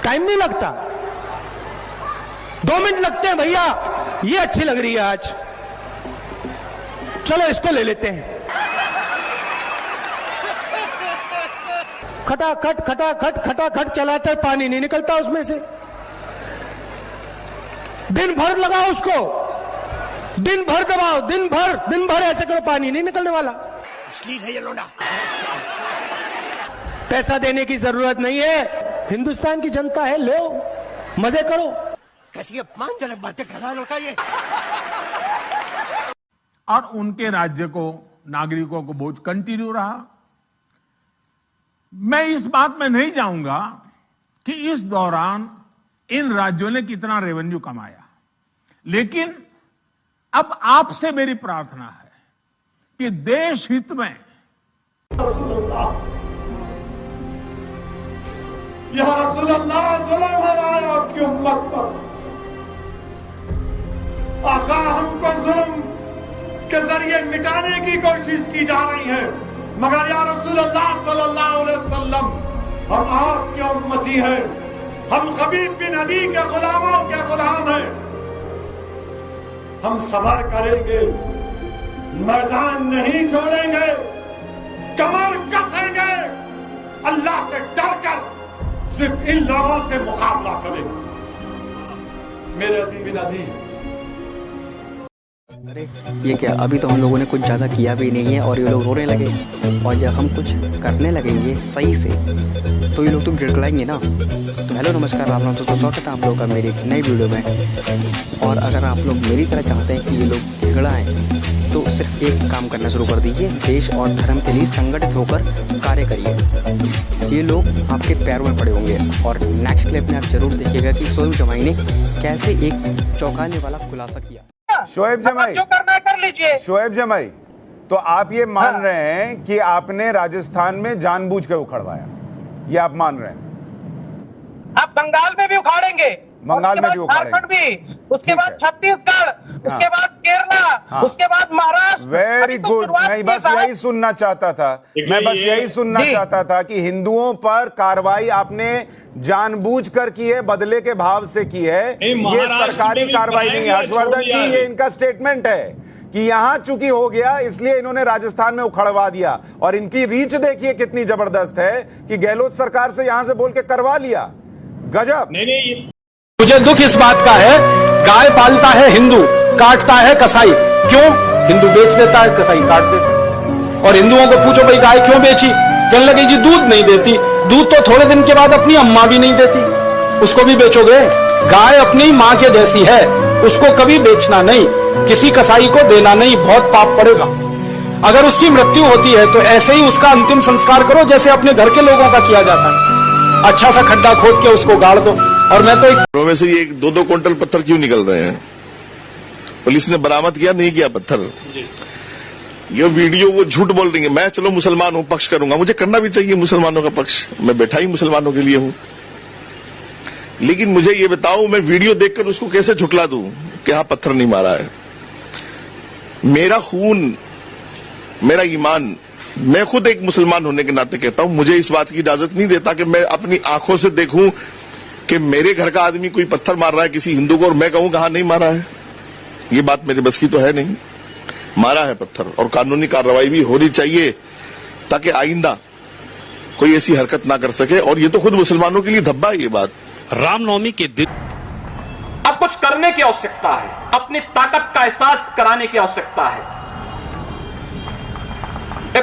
Time नहीं लगता, 2 minute लगते हैं भैया। ये अच्छी लग रही है आज, चलो इसको ले लेते हैं। खटाखट खटाखट खटाखट चलाते हैं, पानी नहीं निकलता उसमें से। दिन भर लगाओ उसको, दिन भर दबाओ, दिन भर ऐसे करो, पानी नहीं निकलने वाला। असली है ये लोना। पैसा देने की जरूरत नहीं है, हिंदुस्तान की जनता है, लो मजे करो। कैसी अपमानजनक बातें कर रहा है लौटा ये। और उनके राज्य को, नागरिकों को बोझ कंटिन्यू रहा। मैं इस बात में नहीं जाऊंगा कि इस दौरान इन राज्यों ने कितना रेवेन्यू कमाया, लेकिन अब आपसे मेरी प्रार्थना है कि देश हित में या रसूलल्लाह जुल्म हो रहा है आपकी उम्मत पर। आका हमको जुल्म के जरिए मिटाने की कोशिश की जा रही है, मगर या रसूलल्लाह सल्लल्लाहु अलैहि वसल्लम, हम आपके उम्मती हैं, हम खबीब बिन अदी के गुलामों के गुलाम हैं। हम सबर करेंगे, मैदान नहीं छोड़ेंगे, कमर कसेंगे, अल्लाह से डरकर सिर्फ इन लोगों से मुकाबला करेंगे। मेरे अजीज बिन अदी, अरे ये क्या, अभी तो हम लोगों ने कुछ ज़्यादा किया भी नहीं है और ये लोग रोने लगे। और जब हम कुछ करने लगेंगे सही से तो ये लोग तो गिड़गिड़ाएंगे ना। तो हेलो नमस्कार, आप लोगों को स्वागत है आप लोगों का मेरी एक नई वीडियो में। और अगर आप लोग मेरी तरह चाहते हैं कि ये लोग गिड़गिड़ाएं तो सिर्फ एक काम करना शुरू कर दीजिए, देश और धर्म के लिए संगठित होकर कार्य करिए। ये लोग आपके पैरों में पड़े होंगे। और नेक्स्ट क्लिप में आप जरूर देखिएगा कि शोएब जमाई ने कैसे एक चौंकाने वाला खुलासा किया। शोएब जमाई, जो करना है कर लीजिए। शोएब जमाई, तो आप ये मान रहे हैं कि आपने राजस्थान में जानबूझ के उखड़वाया, ये आप मान रहे हैं? आप बंगाल में भी उखाड़ेंगे, बंगाल में भी उखाड़ेंगे, झारखंड भी, उसके बाद छत्तीसगढ़, उसके बाद केरला, उसके बाद महाराष्ट्र। Very good. मैं बस यही सुनना चाहता था, मैं बस यही सुनना चाहता था कि हिंदुओं पर कार्रवाई आपने जानबूझकर की है, बदले के भाव से की है, ये सरकारी कार्रवाई नहीं है। हर्षवर्धन जी, ये इनका स्टेटमेंट है कि यहां चूंकि हो गया इसलिए इन्होंने राजस्थान में उखड़वा दिया। और इनकी रीच देखिए कितनी जबरदस्त है कि गहलोत सरकार से यहां से बोल के करवा लिया। गजब। मुझे दुख इस बात का है, गाय पालता है हिंदू, काटता है कसाई। क्यों? हिंदू बेच देता है, कसाई काट देता है। और हिंदुओं को पूछो भाई गाय क्यों बेची, कहने लगे जी दूध नहीं देती। दूध तो थोड़े दिन के बाद अपनी अम्मा भी नहीं देती, उसको भी बेचोगे? गाय अपनी माँ के जैसी है, उसको कभी बेचना नहीं, किसी कसाई को देना नहीं, बहुत पाप पड़ेगा। अगर उसकी मृत्यु होती है तो ऐसे ही उसका अंतिम संस्कार करो जैसे अपने घर के लोगों का किया जाता है। अच्छा सा खड्डा खोद के उसको गाड़ दो। और मैं तो में से ये 2-2 क्विंटल पत्थर क्यों निकल रहे हैं? पुलिस ने बरामद किया नहीं किया पत्थर? ये वीडियो वो झूठ बोल रही है। मैं चलो मुसलमान हूं, पक्ष करूंगा, मुझे करना भी चाहिए मुसलमानों का पक्ष, मैं बैठा ही मुसलमानों के लिए हूं। लेकिन मुझे ये बताओ, मैं वीडियो देखकर उसको कैसे झुठला दूं कि हाँ पत्थर नहीं मारा है? मेरा खून, मेरा ईमान, मैं खुद एक मुसलमान होने के नाते कहता हूं, मुझे इस बात की इजाजत नहीं देता कि मैं अपनी आंखों से देखूं कि मेरे घर का आदमी कोई पत्थर मार रहा है किसी हिंदू को और मैं कहूं कहां नहीं मारा है। ये बात मेरे बस की तो है नहीं। मारा है पत्थर और कानूनी कार्रवाई भी होनी चाहिए ताकि आइंदा कोई ऐसी हरकत ना कर सके। और ये तो खुद मुसलमानों के लिए धब्बा है ये बात। रामनवमी के दिन अब कुछ करने की आवश्यकता है, अपनी ताकत का एहसास कराने की आवश्यकता है।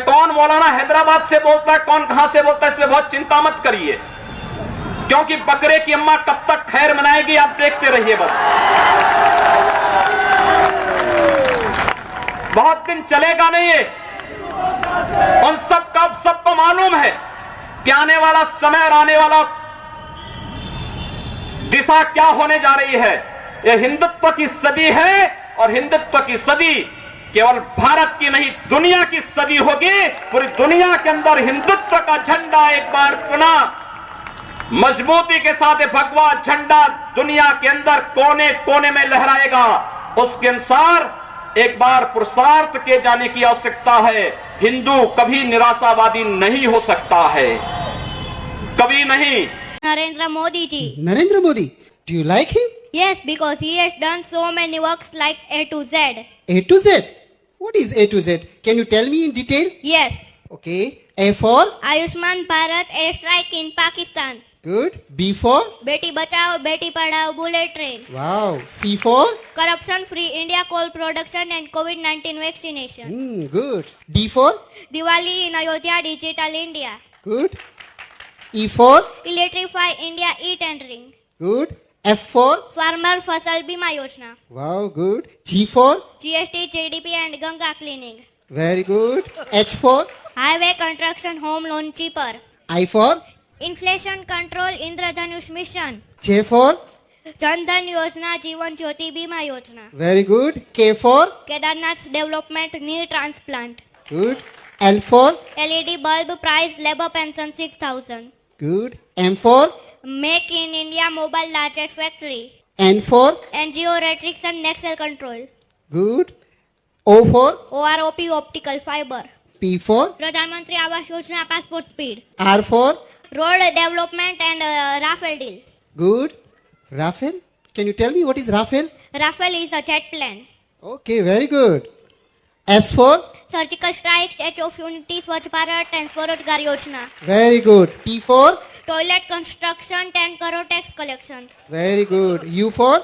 कौन मौलाना हैदराबाद से बोलता है, कौन कहां से बोलता है, इसमें बहुत चिंता मत करिए, क्योंकि बकरे की अम्मा कब तक खैर मनाएगी आप देखते रहिए। बस बहुत दिन चलेगा नहीं ये। उन सबको मालूम है कि आने वाला समय और आने वाला दिशा क्या होने जा रही है। यह हिंदुत्व की सदी है और हिंदुत्व की सदी केवल भारत की नहीं दुनिया की सदी होगी। पूरी दुनिया के अंदर हिंदुत्व का झंडा एक बार पुनः मजबूती के साथ भगवा झंडा दुनिया के अंदर कोने कोने में लहराएगा। उसके अनुसार एक बार पुरुषार्थ किए जाने की आवश्यकता है। हिंदू कभी निराशावादी नहीं हो सकता है, कभी नहीं। Narendra Modi ji. Narendra Modi. Do you like him? Yes, because he has done so many works like A to Z. A to Z. What is A to Z? Can you tell me in detail? Yes. Okay. A for? Ayushman Bharat airstrike in Pakistan. Good. B for? Beti Bachao, Beti Padhao bullet train. Wow. C for? Corruption free India coal production and COVID-19 vaccination. Good. D for? Diwali in Ayodhya, Digital India. Good. E for? Electrify India e-tendering. Good. F for? Farmer Fasal Bima Yojana. Wow, good. G for? GST, GDP and Ganga cleaning. Very good. H for? Highway construction home loan cheaper. I for? Inflation control Indradhanush mission. J for? Jan Dhan Yojana, Jeevan Jyoti Bima Yojana. Very good. K for? Kedarnath development knee transplant. Good. L for? LED bulb price labor pension 6,000. Good. M for? Make in India mobile largest factory. N for? NGO restriction Nexel control. Good. O for? OROP optical fiber. P for? Pradhan Mantri Awas Yojana passport speed. R for? Road development and Rafale deal. Good. Rafale? Can you tell me what is Rafale? Rafale is a jet plane. Okay, very good. S for? Surgical strike, Statue of Unity, Swachh Bharat and Swarojgar Yojana. Very good. T for? Toilet construction, 10 crore tax collection. Very good. U for?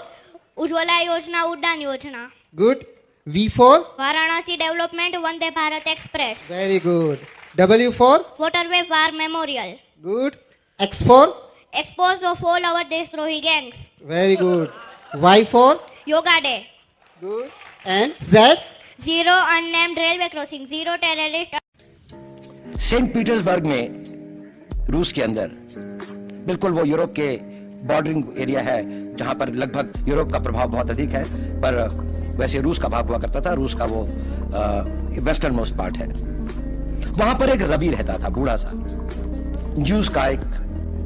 Ujjwala Yojana, Uddan Yojana. Good. V for? Varanasi development, Vande Bharat Express. Very good. W for? Waterway War Memorial. Good. X for? Expose of all our Destrohi gangs. Very good. Y for? Yoga Day. Good. And Z? Zero unnamed railway crossing. Zero terrorist. Saint Petersburg में रूस के अंदर बिल्कुल वो Europe के bordering area है जहां पर लगभग यूरोप का प्रभाव बहुत अधिक है, पर वैसे रूस का भाग हुआ करता था। रूस का वो वेस्टर्न मोस्ट पार्ट है। वहां पर एक रबी रहता था, बूढ़ा सा ज्यूस का एक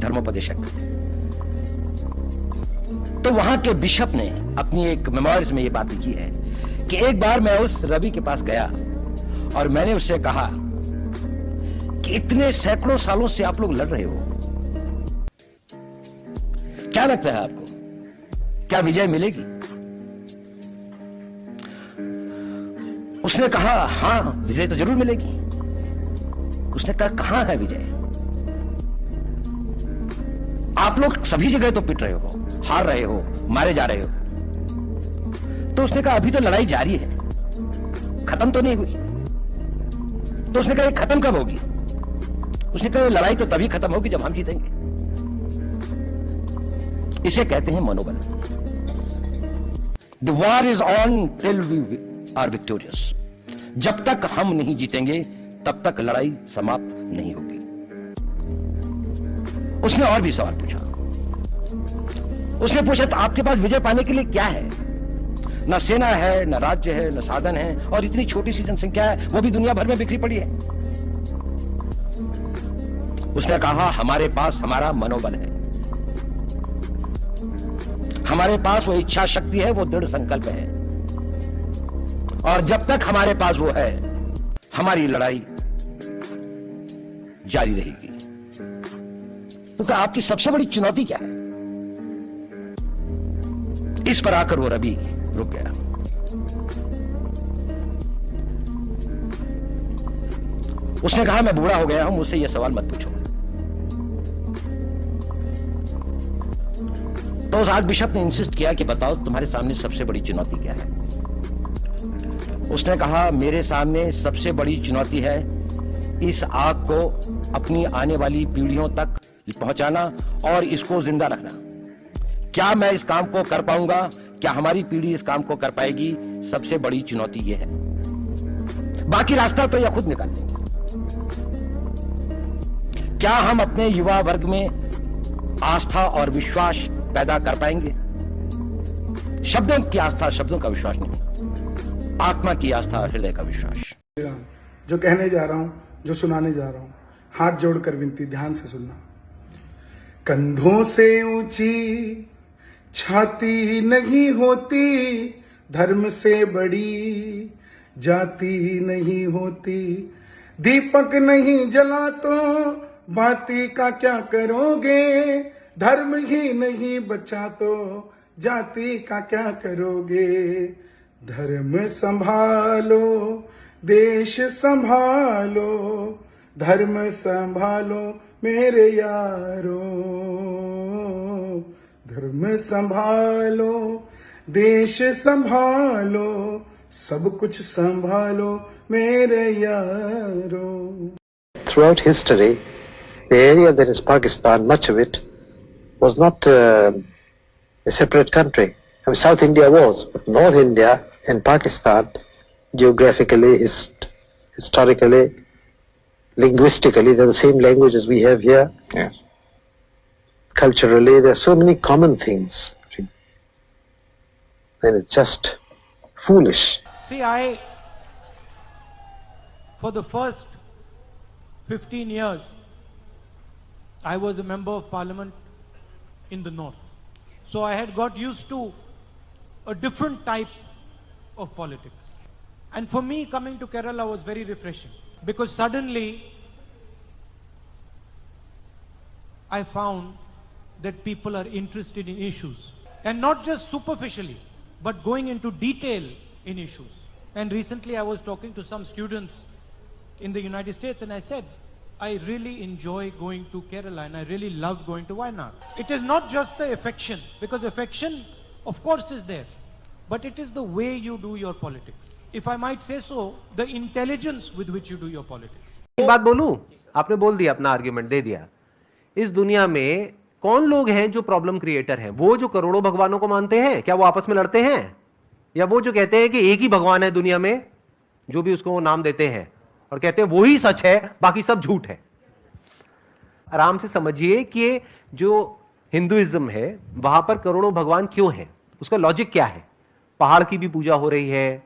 धर्मोपदेशक। तो वहां के बिशप ने अपनी एक मेमोइर्स में ये बात लिखी है कि एक बार मैं उस रबी के पास गया और मैंने उससे कहा कि इतने सैकड़ों सालों से आप लोग लड़ रहे हो, क्या लगता है आपको, क्या विजय मिलेगी? उसने कहा हां, विजय तो जरूर मिलेगी। उसने कहा कहां है विजय? आप लोग सभी जगह तो पिट रहे हो, हार रहे हो, मारे जा रहे हो। तो उसने कहा अभी तो लड़ाई जारी है, खत्म तो नहीं हुई। तो उसने कहा खत्म कब होगी? उसने कहा लड़ाई तो तभी खत्म होगी जब हम जीतेंगे। इसे कहते हैं मनोबल। The war is on till we are victorious. जब तक हम नहीं जीतेंगे तब तक लड़ाई समाप्त नहीं होगी। उसने और भी सवाल पूछा। उसने पूछा तो आपके पास विजय पाने के लिए क्या है? न सेना है, न राज्य है, न साधन है, और इतनी छोटी सी जनसंख्या है, वो भी दुनिया भर में बिखरी पड़ी है। उसने कहा हमारे पास हमारा मनोबल है, हमारे पास वो इच्छा शक्ति है, वो दृढ़ संकल्प है, और जब तक हमारे पास वो है हमारी लड़ाई जारी रहेगी। तो क्या आपकी सबसे बड़ी चुनौती क्या है? इस पर आकर वो रबी रुक गया। उसने कहा मैं बूढ़ा हो गया हूं, मुझसे यह सवाल मत पूछो। तो उस आर्च बिशप ने इंसिस्ट किया कि बताओ तुम्हारे सामने सबसे बड़ी चुनौती क्या है? उसने कहा मेरे सामने सबसे बड़ी चुनौती है इस आग को अपनी आने वाली पीढ़ियों तक पहुंचाना और इसको जिंदा रखना। क्या मैं इस काम को कर पाऊंगा? क्या हमारी पीढ़ी इस काम को कर पाएगी? सबसे बड़ी चुनौती यह है। बाकी रास्ता तो यह खुद निकाल लेंगे। क्या हम अपने युवा वर्ग में आस्था और विश्वास पैदा कर पाएंगे? शब्दों की आस्था, शब्दों का विश्वास नहीं, आत्मा की आस्था और हृदय का विश्वास। जो कहने जा रहा हूं, जो सुनाने जा रहा हूं, हाथ जोड़कर विनती, ध्यान से सुनना। कंधों से ऊंची छाती नहीं होती, धर्म से बड़ी जाति नहीं होती। दीपक नहीं जला तो बाती का क्या करोगे? धर्म ही नहीं बचा तो जाति का क्या करोगे। धर्म संभालो, देश संभालो, धर्म संभालो मेरे यारो। धर्म संभालो, देश संभालो, सब कुछ संभालो मेरे यारो। Throughout history, the area that is Pakistan, much of it was not a separate country. I mean, South India was, but North India and Pakistan, geographically, historically, linguistically, they're the same language as we have here. Yes. Culturally, there are so many common things. And it's just foolish. See, for the first 15 years, I was a member of parliament in the north. So I had got used to a different type of politics. And for me, coming to Kerala was very refreshing, because suddenly I found that people are interested in issues, and not just superficially, but going into detail in issues. And recently I was talking to some students in the United States, and I said, I really enjoy going to Kerala and I really love going to Wayanad. It is not just the affection, because affection of course is there, but it is the way you do your politics. If I might say so, the intelligence with which you do your politics. एक बात बोलूं, आपने बोल दिया, अपना argument दे दिया। इस दुनिया में कौन लोग हैं जो प्रॉब्लम क्रिएटर हैं? वो जो करोड़ों भगवानों को मानते हैं, क्या वो आपस में लड़ते हैं? या वो जो कहते हैं कि एक ही भगवान है दुनिया में, जो भी उसको वो नाम देते हैं और कहते हैं वो ही सच है, बाकी सब झूठ है? आराम से समझिए कि जो हिंदुइज्म है वहां पर करोड़ों भगवान क्यों हैं, उसका लॉजिक क्या है। पहाड़ की भी पूजा हो रही है,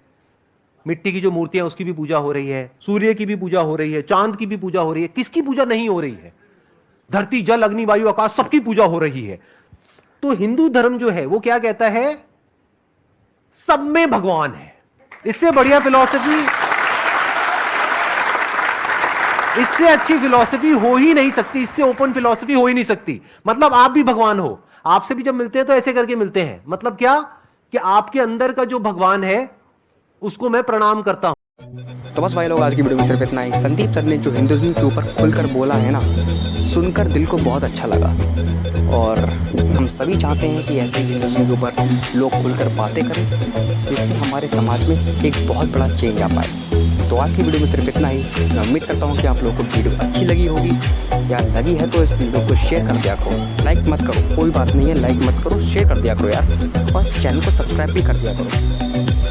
मिट्टी की जो मूर्तियां उसकी भी पूजा हो रही है, सूर्य की भी पूजा हो रही है, चांद की भी पूजा हो रही है। किसकी पूजा नहीं हो रही है? धरती, जल, अग्नि, वायु, आकाश, सबकी पूजा हो रही है। तो हिंदू धर्म जो है वो क्या कहता है? सब में भगवान है। इससे बढ़िया फिलॉसफी, इससे अच्छी फिलॉसफी हो ही नहीं सकती, इससे ओपन फिलॉसफी हो ही नहीं सकती। मतलब आप भी भगवान हो, आपसे भी जब मिलते हैं तो ऐसे करके मिलते हैं। मतलब क्या कि आपके अंदर का जो भगवान है उसको मैं प्रणाम करता हूं। तो बस भाई लोग, आज की वीडियो में सिर्फ इतना ही। संदीप सर ने जो हिंदुइज्म के ऊपर खुलकर बोला है ना, सुनकर दिल को बहुत अच्छा लगा। और हम सभी चाहते हैं कि ऐसे हिंदुइज्म के ऊपर लोग खुलकर बातें करें, जिससे हमारे समाज में एक बहुत बड़ा चेंज आ पाए। तो आज की वीडियो में सिर्फ इतना ही। मैं उम्मीद करता हूँ कि आप लोगों को वीडियो अच्छी लगी होगी, या लगी है तो इस वीडियो को शेयर कर दिया करो। लाइक मत करो, कोई बात नहीं है, लाइक मत करो, शेयर कर दिया करो यार, और चैनल को सब्सक्राइब भी कर दिया करो।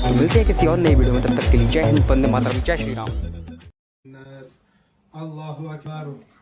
तो मिलते हैं किसी और नई वीडियो में, तब तक के लिए जय हिंद, वंदे मातरम, जय श्री राम। अल्लाहु अकबर।